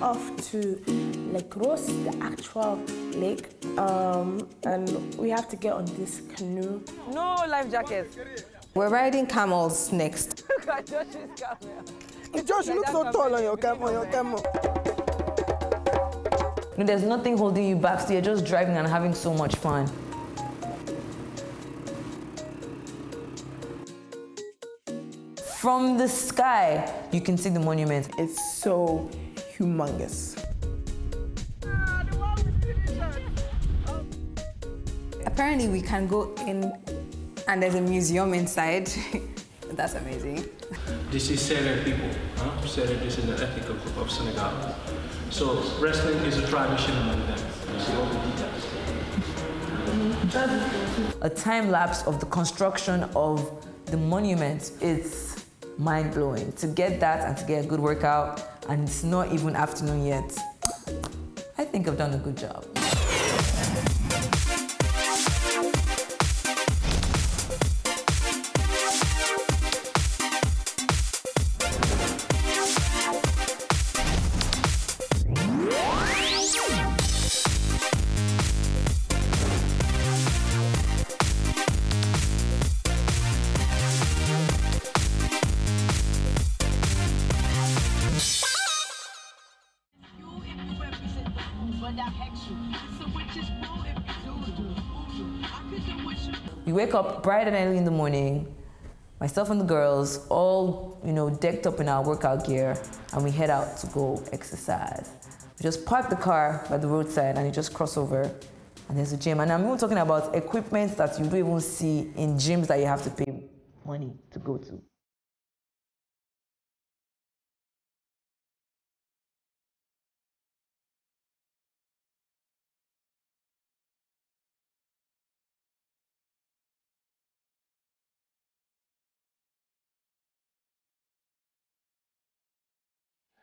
off to Lake Rose, the actual lake, and we have to get on this canoe. No life jackets. We're riding camels next. Look at Josh's camel. Josh, you look so tall on your camel. No, there's nothing holding you back, so you're just driving and having so much fun. From the sky, you can see the monument. It's so humongous. Apparently we can go in and there's a museum inside. That's amazing. This is Serer people. Serer is an ethnic group of Senegal. So wrestling is a tradition among them. You see all the details. A time lapse of the construction of the monument, it's mind-blowing. To get that and to get a good workout, and it's not even afternoon yet, I think I've done a good job. We wake up bright and early in the morning, myself and the girls, all decked up in our workout gear, and we head out to go exercise. We just park the car by the roadside and you just cross over, and there's a gym. And I'm even talking about equipment that you don't even see in gyms that you have to pay money to go to.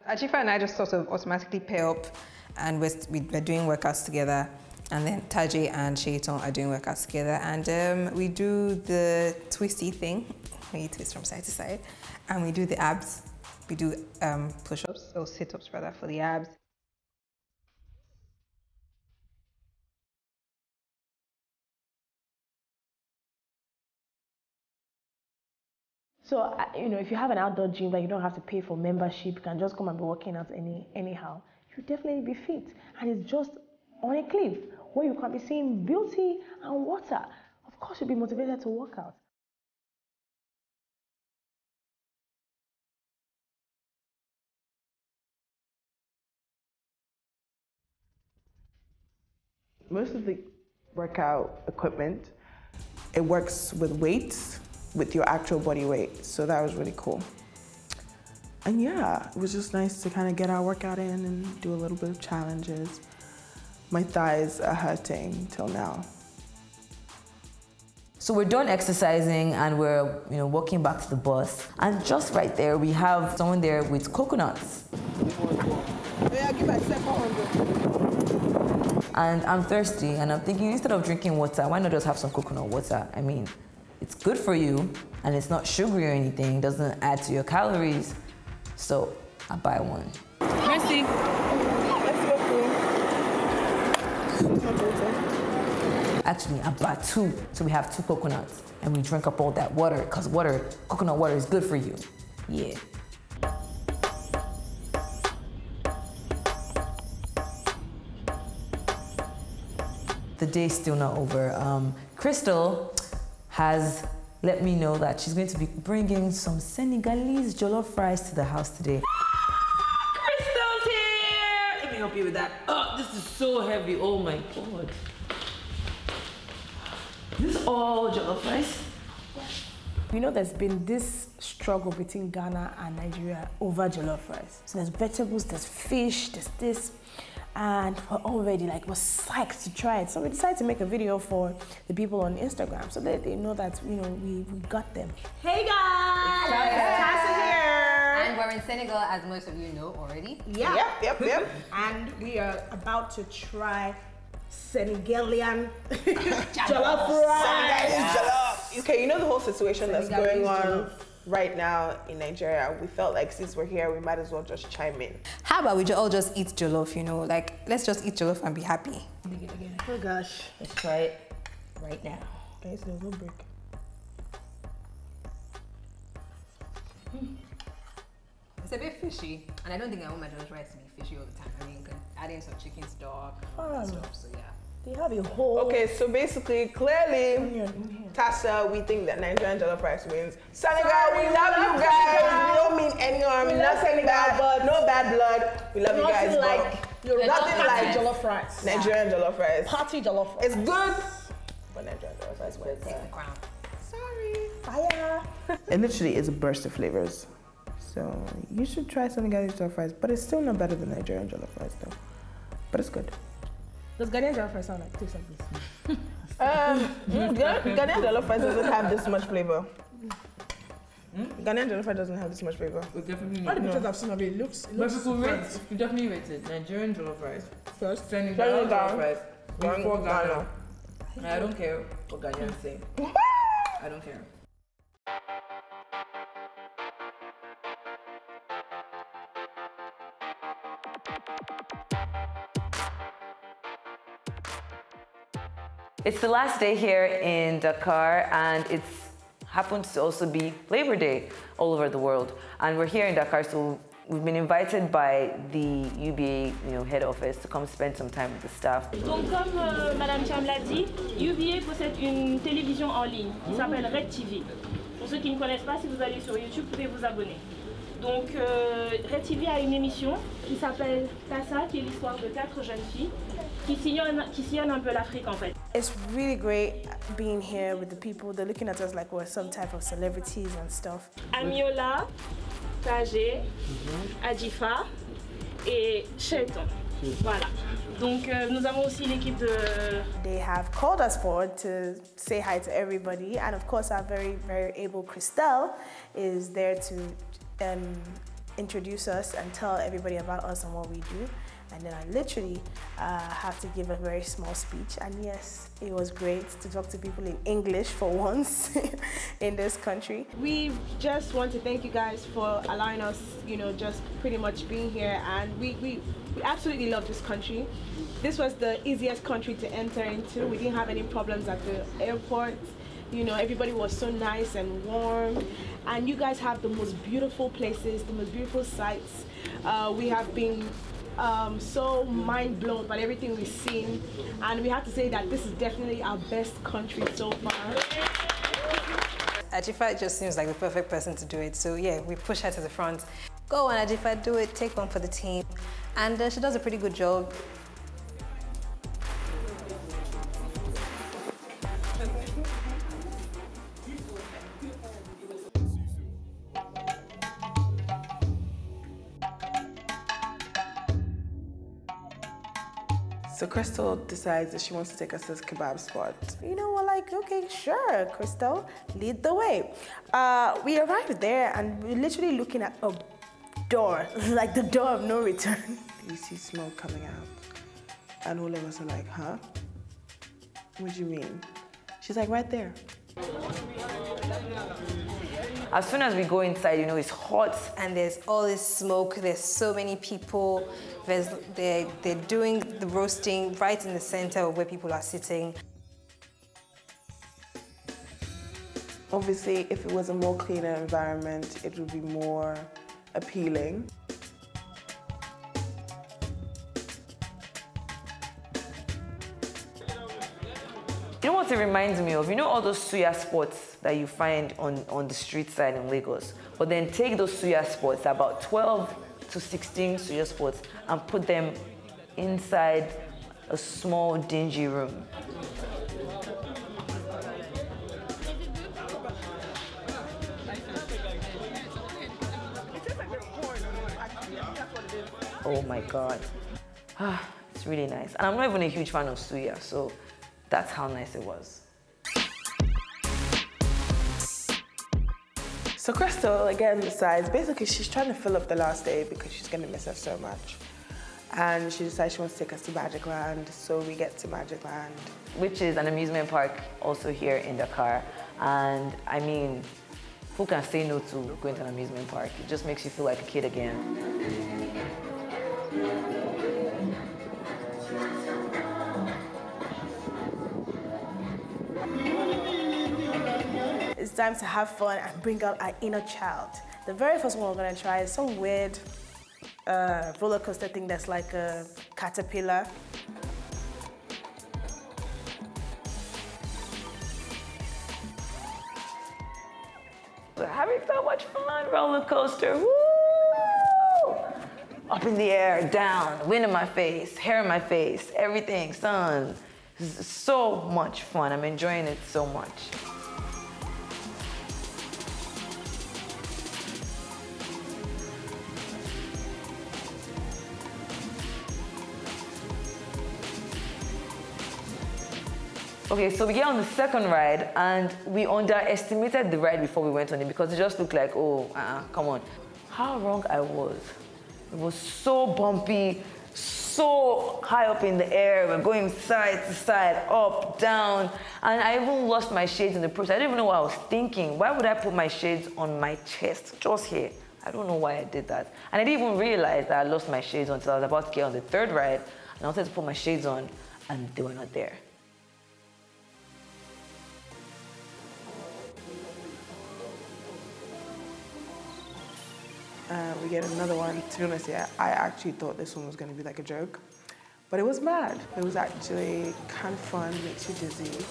Ajifa and I just sort of automatically pair up and we're doing workouts together, and then Taji and Shaitan are doing workouts together, and we do the twisty thing, where you twist from side to side, and we do the abs. We do push-ups, or sit-ups rather, for the abs. So, if you have an outdoor gym that you don't have to pay for membership, you can just come and be working out anyhow, you definitely be fit. And it's just on a cliff where you can be seeing beauty and water. Of course, you'll be motivated to work out. Most of the workout equipment, it works with weights, with your actual body weight. So that was really cool. And yeah, it was just nice to kind of get our workout in and do a little bit of challenges. My thighs are hurting till now. So we're done exercising and we're walking back to the bus. And just right there, we have someone there with coconuts. Yeah, give me 700. And I'm thirsty, and I'm thinking, instead of drinking water, why not just have some coconut water? I mean, it's good for you, and it's not sugary or anything. It doesn't add to your calories. So I buy one. Merci. Actually, I buy two. So we have 2 coconuts, and we drink up all that water, because coconut water is good for you. Yeah. The day's still not over. Crystal has let me know that she's going to be bringing some Senegalese jollof rice to the house today. Crystal's here! Let me help you with that. Oh, this is so heavy. Oh my God. This is all jollof rice? There's been this struggle between Ghana and Nigeria over jollof rice. So there's vegetables, there's fish, there's this. And we're already we're psyched to try it. So we decided to make a video for the people on Instagram so that they know that, we got them. Hey guys! Tassa here! And we're in Senegal, as most of you know already. Yeah. Yep. And we are about to try Senegalian jollof rice. Senegalese jollof. Okay, the whole situation that's going on right now in Nigeria, we felt like since we're here, we might as well just chime in. How about we all just eat jollof, you know? Like, let's just eat jollof and be happy. Oh gosh. Let's try it right now. Guys, there's no break. It's a bit fishy, and I don't think I want my jollof rice to be fishy all the time. I mean, you can add in some chicken stock and all that stuff, so yeah. They have a whole. Okay, so basically, clearly, Tassa, we think that Nigerian jollof rice wins. Senegal, we love you guys. We don't mean any harm, nothing bad, no bad blood. We love you guys. Nothing like jollof rice. Nigerian jollof rice. Party jollof rice. It's good, but Nigerian jollof rice wins. Take the crown. Sorry. Fire. It literally is a burst of flavors. So you should try Senegalese jollof rice, but it's still not better than Nigerian jollof rice though. But it's good. Does Ghanaian jollof rice sound like taste like this? Ghanaian jollof rice doesn't have this much flavor. Ghanaian jollof rice doesn't have this much flavor. We definitely All the pictures I've seen of it looks we definitely rate it. Nigerian jollof rice. first. Senegal jollof rice. Ghana. Before Ghana. I don't care what Ghanaians say. I don't care. It's the last day here in Dakar, and it's happens to also be Labor Day all over the world. And we're here in Dakar, so we've been invited by the UBA, head office to come spend some time with the staff. Donc comme Madame Cham l'a dit, UBA possède une télévision en ligne qui s'appelle Red TV. Pour ceux qui ne connaissent pas, si vous allez sur YouTube, vous pouvez vous abonner. Donc Red TV a une émission qui s'appelle Tassa, qui est l'histoire de 4 jeunes filles qui sillonnent un peu l'Afrique en fait. It's really great being here with the people. They're looking at us like we're some type of celebrities and stuff. Amiola, Tajé, Adjifa et Shaiton. Voilà. Donc nous avons aussi l'équipe de... They have called us forward to say hi to everybody, and of course our very, very able Christelle is there to introduce us and tell everybody about us and what we do. And then I literally have to give a very small speech. And yes, it was great to talk to people in English for once in this country. We just want to thank you guys for allowing us, just pretty much being here. And we absolutely love this country. This was the easiest country to enter into. We didn't have any problems at the airport. Everybody was so nice and warm. And you guys have the most beautiful places, the most beautiful sights. We have been so mind blown by everything we've seen, and we have to say that this is definitely our best country so far. Adjifa just seems like the perfect person to do it, so yeah, we push her to the front. Go on, Adjifa, do it, take one for the team. And she does a pretty good job. So Crystal decides that she wants to take us to this kebab spot. We're like, okay, sure, Crystal, lead the way. We arrived there and we're literally looking at a door, like the door of no return. You see smoke coming out. And all of us are like, huh? What do you mean? She's like, right there. As soon as we go inside, it's hot. And there's all this smoke, there's so many people. They're doing the roasting right in the center of where people are sitting. Obviously, if it was a more cleaner environment, it would be more appealing. You know what it reminds me of? All those suya spots that you find on the street side in Lagos? But then take those suya spots, about 12 to 16 suya spots, and put them inside a small, dingy room. Oh my God. It's really nice. And I'm not even a huge fan of suya, so that's how nice it was. So Crystal, again, decides, basically she's trying to fill up the last day because she's gonna miss us so much. And she decides she wants to take us to Magic Land, so we get to Magic Land. Which is an amusement park also here in Dakar. And I mean, Who can say no to going to an amusement park? It just makes you feel like a kid again. It's time to have fun and bring out our inner child. The very first one we're gonna try is some weird roller coaster thing that's like a caterpillar. We're having so much fun, roller coaster, woo! Up in the air, down, wind in my face, hair in my face, everything, sun. It's so much fun, I'm enjoying it so much. Okay, so we get on the second ride and we underestimated the ride before we went on it because it just looked like, oh, come on. How wrong I was. It was so bumpy, so high up in the air. We're going side to side, up, down. And I even lost my shades in the process. I didn't even know what I was thinking. Why would I put my shades on my chest, just here? I don't know why I did that. And I didn't even realize that I lost my shades until I was about to get on the third ride. And I wanted to put my shades on and they were not there. We get another one. To be honest, yeah, I actually thought this one was going to be like a joke, but it was mad. It was actually kind of fun, makes you dizzy. It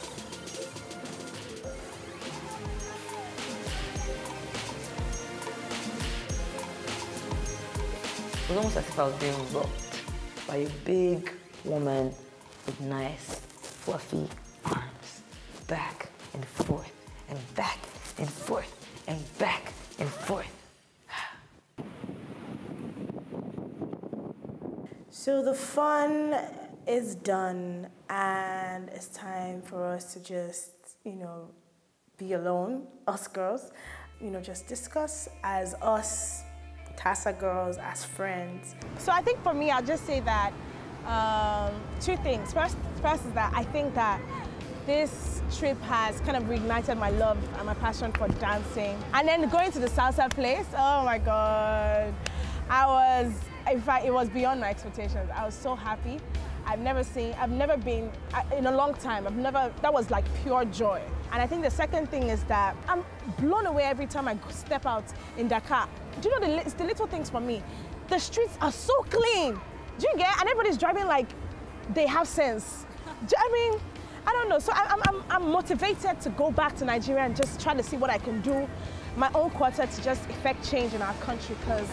was almost as if I was being rocked by a big woman with nice, fluffy arms. Back and forth, and back and forth, and back and forth. So the fun is done and it's time for us to just, be alone, us girls, just discuss as us, TASA girls, as friends. So I think for me, I'll just say that two things. First is that I think that this trip has kind of reignited my love and my passion for dancing. And then going to the salsa place, oh my God. In fact, it was beyond my expectations. I was so happy. I've never been, in a long time, that was like pure joy. And I think the second thing is that I'm blown away every time I step out in Dakar. Do you know it's the little things for me? The streets are so clean. Do you get? And everybody's driving like they have sense. I don't know. So I'm motivated to go back to Nigeria and just try to see what I can do, my own quarter, to just effect change in our country, because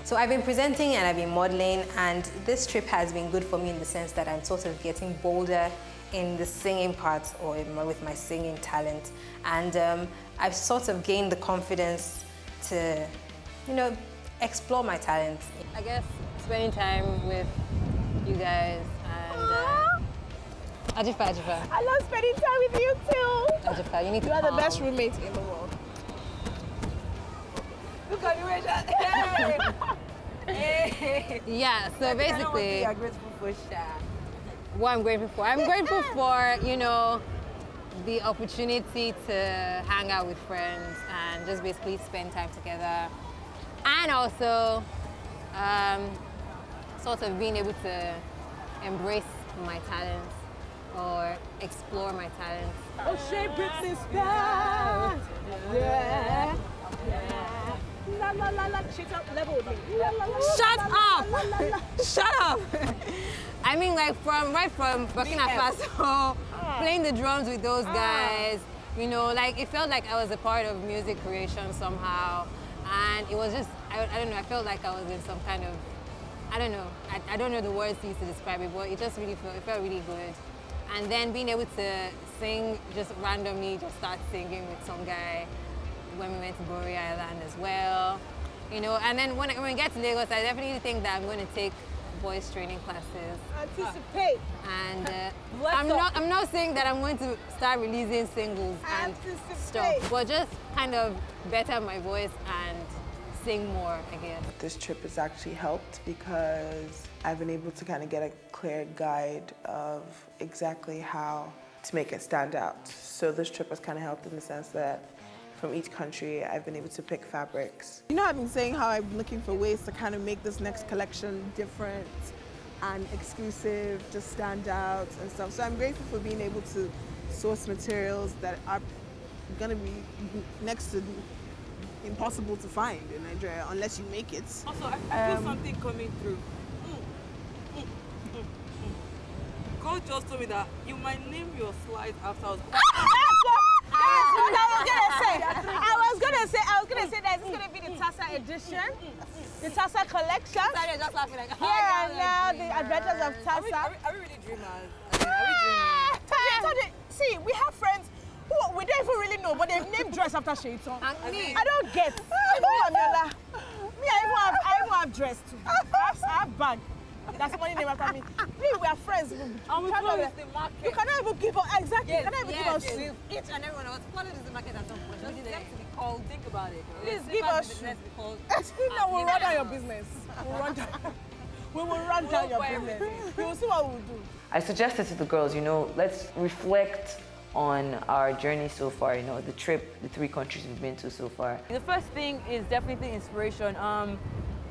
So I've been presenting and I've been modeling, and this trip has been good for me in the sense that I'm sort of getting bolder in the singing part, or with my singing talent. And I've sort of gained the confidence to, explore my talents. I guess spending time with you guys and Ajifa. I love spending time with you too. Ajifa, you are the best roommates in the world. Look at the way Yeah, so basically, You're grateful for Sha. What I'm grateful for? I'm grateful for, the opportunity to hang out with friends and just basically spend time together. And also, sort of being able to embrace my talents or explore my talents. Oh, she Britney Spears. Yeah. La la la la. Shut up, level with me. La, la, la, Shut la, up! La, la, la. Shut up! I mean, like right from Burkina Faso, playing the drums with those guys, like it felt like I was a part of music creation somehow. And it was just, I don't know, I felt like I was in some kind of, I don't know, I don't know the words to use to describe it, but it just really felt really good. And then being able to sing, just randomly just start singing with some guy when we went to Goree Island as well. And then when we get to Lagos, I definitely think that I'm going to take voice training classes. Anticipate. And I'm not saying that I'm going to start releasing singles and stuff, but just kind of better my voice and sing more, I guess. This trip has actually helped because I've been able to kind of get a clear guide of exactly how to make it stand out. So this trip has kind of helped in the sense that if from each country. I've been able to pick fabrics. You know, I've been saying how I'm looking for ways to kind of make this next collection different and exclusive, just stand out and stuff. So I'm grateful for being able to source materials that are gonna be next to impossible to find in Nigeria unless you make it. Also, I feel something coming through. God just told me that you might name your slides after us. I was gonna say that it's gonna be the Tassa edition, the Tassa collection. Sorry, just laughing like, Here and now, the adventures of Tassa. Are we really dreamers? Are we dreaming? See, we have friends who we don't even really know, but they've named dress after Shaitan. me. I don't get. I even have dress too. I have bag. That's money name after me. We are friends. And we follow the market. You cannot even give up exactly. Yes, you cannot even give us shit. Each and every one of us followed the market at some point. Just them to be called. Think about it. Please give us shit. No, we'll run down your business. We will run down your business. We will see what we'll do. I suggested to the girls, you know, let's reflect on our journey so far, you know, the trip, the 3 countries we've been to so far. The first thing is definitely inspiration.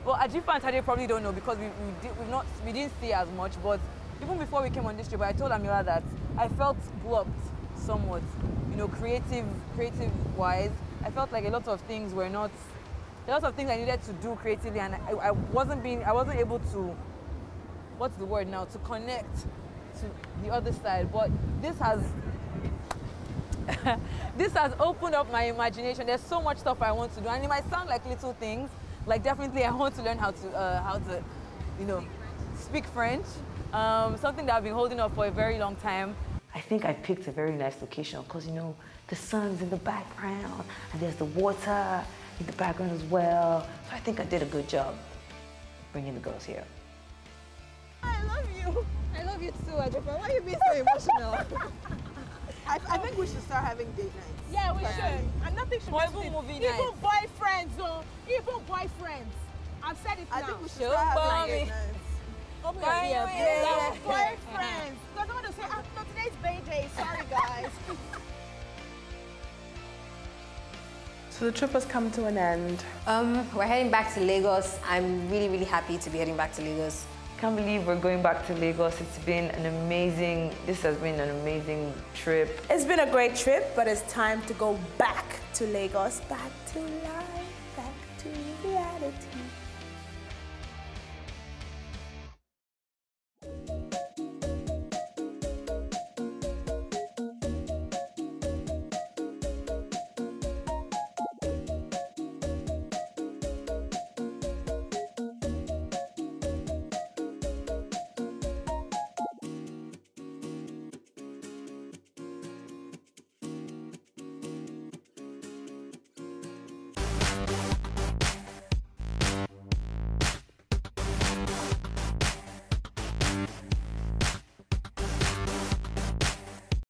Well, Ajifa and Tade probably don't know because we didn't see as much, but even before we came on this trip, I told Amira that I felt blocked somewhat, you know, creative-wise. I felt like a lot of things I needed to do creatively, and I wasn't able to, what's the word now, to connect to the other side. But this has opened up my imagination. There's so much stuff I want to do, and it might sound like little things. Like definitely I want to learn how to, you know, speak French. Something that I've been holding up for a very long time. I think I picked a very nice location because, you know, the sun's in the background and there's the water in the background as well. So I think I did a good job bringing the girls here. I love you. I love you too, Ajifa. Why are you being so emotional? I think we should start having date nights. Yeah, we should. And nothing should Or be even movie even nights. boyfriends, oh, even boyfriends. I've said it now. I think we should start having date nights. Open Bye, your ears. yeah. Boyfriends. Because I want to say, no, today's Bay Day. Sorry, guys. So the trip has come to an end. We're heading back to Lagos. I'm really, really happy to be heading back to Lagos. Can't believe we're going back to Lagos. This has been an amazing trip. It's been a great trip, but it's time to go back to Lagos, back to life.